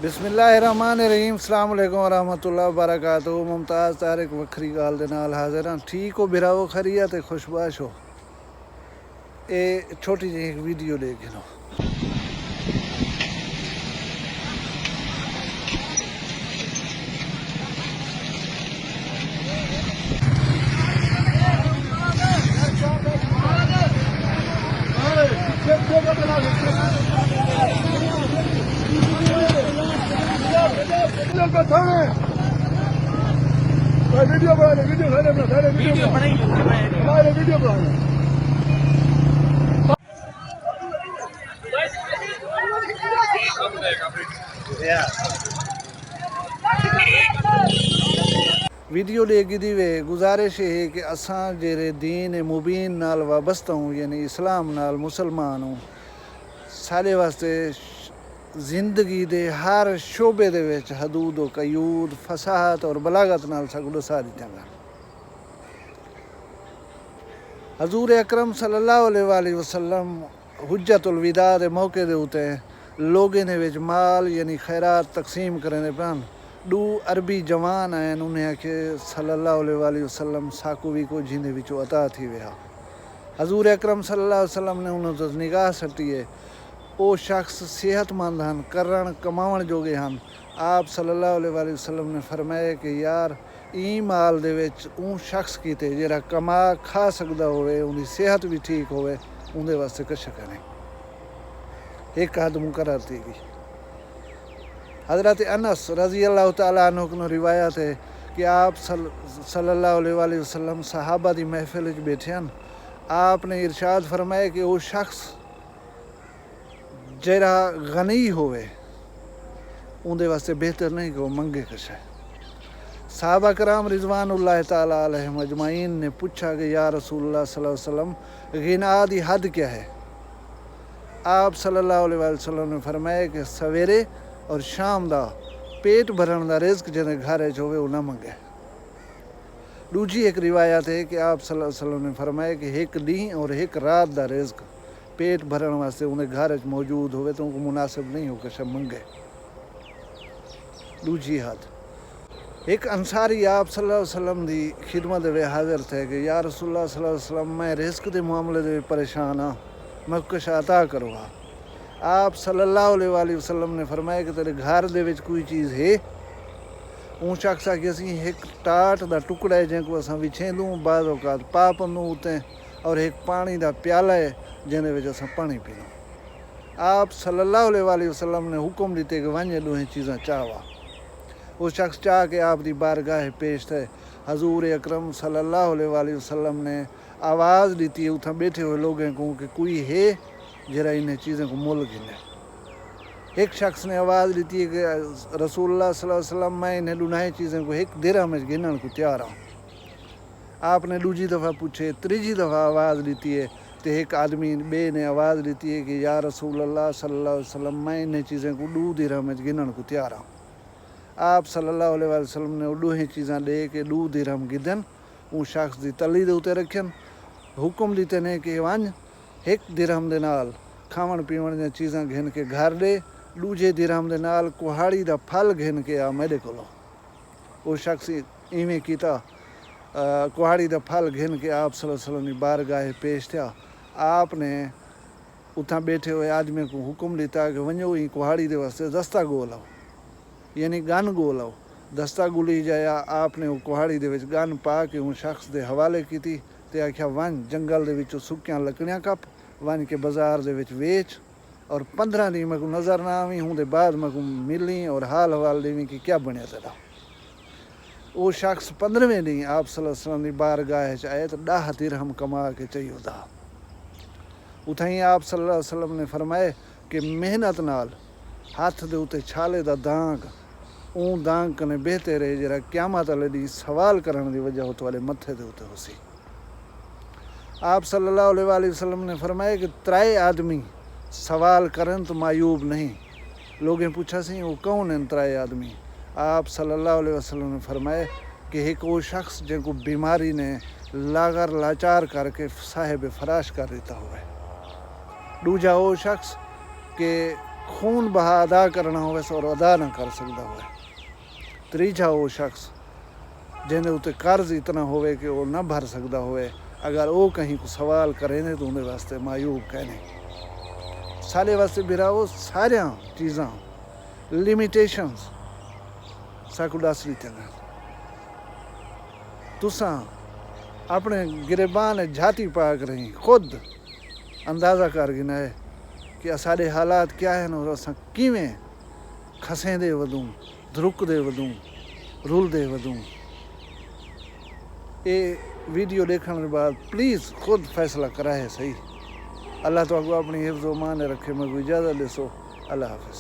بسم اللہ الرحمن الرحیم۔ السلام علیکم ورحمۃ اللہ وبرکاتہ۔ ممتاز طارق وکھری گال دے نال حاضر ہاں۔ ٹھیک ہو براو، خیریت تے خوشباش ہو؟ اے چھوٹی جی ایک ویڈیو لے کے نو ویڈیو لے کے دیوے گزارش ہے کہ اساں جیرے دین مبین نال وابستہ ہوں، یعنی اسلام نال مسلمان ہوں، سارے واسطے زندگی دے ہر شعبے دے وچ حدود و قیود، فصاحت اور بلاغت نال سگلو ساری چنگا۔ حضور اکرم صلی اللہ علیہ وآلہ وسلم حجت الوداع دے موقع دے ہوتے لوگیں دے وچ مال یعنی خیرات تقسیم کرنے پان۔ دو عربی جوان آئیں، انہیں کہ صلی اللہ علیہ وآلہ وسلم ساکو بھی کو جیندے وچو عطا تھی ویا۔ حضور اکرم صلی اللہ علیہ وسلم نے انہوں تو نگاہ سٹی ہے، او شخص صحت مند ہن، کرن کماون جوگے ہن۔ آپ صلی اللہ علیہ وآلہ وسلم نے فرمایا کہ یار این مال دے وچ اون شخص کیتے جیڑا کما کھا سکدا ہوئے، ان دی صحت بھی ٹھیک ہوئے، ان دے واسطے کچھ کریں۔ ایک حد مقرر تھی گئی۔ حضرت انس رضی اللہ تعالیٰ عنہ کو روایت ہے کہ آپ صلی اللہ علیہ وآلہ وسلم صحابہ دی محفل وچ بیٹھے ہیں، آپ نے ارشاد فرمایا کہ وہ شخص جیڑا غنی ہوئے ان دے واسطے بہتر نہیں کہ وہ منگے کچھ ہے۔ صحابہ کرام رضوان اللہ تعالیٰ علیہم اجمعین نے پوچھا کہ یا رسول اللہ صلی اللہ علیہ وسلم غنا دی حد کیا ہے؟ آپ صلی اللہ علیہ وآلہ وسلم نے فرمایا کہ سویرے اور شام دا پیٹ بھرن دا رزق جنہیں گھر ہوئے وہ نہ منگے۔ دوجی ایک روایت ہے کہ آپ صلی اللہ علیہ وسلم نے فرمایا کہ ایک دن اور ایک رات دا رزق پیٹ بھرن واسطے انہیں گھر موجود ہوئے تو ان کو مناسب نہیں ہو کہ شب منگے۔ دوجی حد ایک انصاری آپ صلی اللہ علیہ وسلم دی خدمت میں حاضر تھے کہ یا رسول اللہ صلی اللہ علیہ وسلم میں رزق دے معاملے دے پریشان ہاں، میں کچھ عطا کروں گا۔ آپ صلی اللہ علیہ وآلہ وسلم نے فرمایا کہ تیرے گھر دے وچ کوئی چیز ہے؟ اون شخص کہ اسی ایک ٹاٹ دا ٹکڑا ہے جن کو اساں وچھیں دوں، بعض اوقات پاپن دوں ہوتے، اور ایک پانی دا پیالہ ہے جن وچ اساں پانی پینوں۔ آپ صلی اللہ علیہ وآلہ وسلم نے حکم دیتے کہ ونجے دوہیں چیزاں چاہوا۔ وہ شخص چاہ کے آپ دی بارگاہ پیش تھے۔ حضور اکرم صلی اللہ علیہ وآلہ وسلم نے آواز دیتی ہے اتھاں بیٹھے ہوئے لوگوں کو کہ کوئی ہے جرا انہیں چیزیں کو مول گنے۔ ایک شخص نے آواز دیتی ہے کہ رسول اللہ صلی اللہ علیہ وسلم میں انہیں دونہیں چیزیں کو ایک درہم میں گنن کو تیار ہوں۔ آپ نے دوجی دفعہ پوچھے، تریجی دفعہ آواز دیتی ہے تو ایک آدمی بے نے آواز دیتی ہے کہ یا رسول اللہ صلی اللہ علیہ وسلم میں انہیں چیزیں کو 2 درہم میں گنن کو تیار ہوں۔ آپ صلی اللہ علیہ وسلم نے دوہیں چیزاں دے کے 2 درہم گدن ان شخص دی تلی دے اتے رکھن۔ حکم دیتے نے کہ ونج 1 درہم دے نال کھاون پیون دیا چیزاں گھن کے گھر دے، 2 درہم دے نال کوہاڑی دا پھل گھن کے آ میرے کولو۔ وہ شخص ایویں کیتا، کوہاڑی دا پھل گھن کے آپ صلی اللہ علیہ وسلم نے بارگاہ پیش تھیا۔ آپ نے اتھاں بیٹھے ہوئے آدمی کو حکم دیتا کہ ونجو ہی کوہاڑی دے واسطے دستہ گول آؤ، یعنی گن گول آؤ۔ دستہ گولی جایا، آپ نے وہ کوہاڑی دے وچ گن پا کے ان شخص دے حوالے کیتی تے آکھیا ون جنگل دے وچوں سکیاں لکڑیاں کپ، ون کے بازار دے وچ ویچ، اور 15 دن میں کو نظر نہ آویں، ہوں دے بعد میں کو ملیں اور حال حوال دیویں کہ کیا بنیا تیرا۔ وہ شخص 15ویں دن آپ صلی اللہ علیہ وسلم دی بارگاہ وچ آئے تو 10 درہم کما کے چاہیے دا۔ اتھائیں آپ صلی اللہ علیہ وسلم نے فرمائے کہ محنت نال ہاتھ دے اتے چھالے دا دانگ اون دانگ کنے بہتے رہے جرا قیامت والے دی سوال کرن دی وجہ تو والے متھے دے اتے ہو سی۔ آپ صلی اللہ علیہ وآلہ وسلم نے فرمایا کہ 3 آدمی سوال کرن تو معیوب نہیں۔ لوگیں پوچھا سی وہ کون ہیں 3 آدمی؟ آپ صلی اللہ علیہ وسلم نے فرمایا کہ ایک وہ شخص جن کو بیماری نے لاغر لاچار کر کے صاحب فراش کر دیتا ہوئے۔ دوجا وہ شخص کہ خون بہا ادا کرنا ہوئے اور ادا نہ کر سکتا ہوئے. تیجا وہ شخص جن اتنے قرض اتنا ہوئے کہ وہ نہ بھر سکتا ہوئے اگر وہ کہیں کو سوال کریں تو انہیں واسطے معیوب کہنے. سارے واسطے براؤ سارا چیزاں لمیٹیشنز ساکو دس دیتے ہیں. تساں اپنے گریبان جھاتی پا کر رہی خود اندازہ کر گنا ہے کہ سارے حالات کیا ہیں اور اساں کیویں کھسیں دے ودوں دھرک دے ودوں رول دے ودوں. یہ ویڈیو دیکھنے کے بعد پلیز خود فیصلہ کرائے صحیح. اللہ تو اگو اپنی حفظ و امان رکھے. میں کو اجازت دے سو. اللہ حافظ.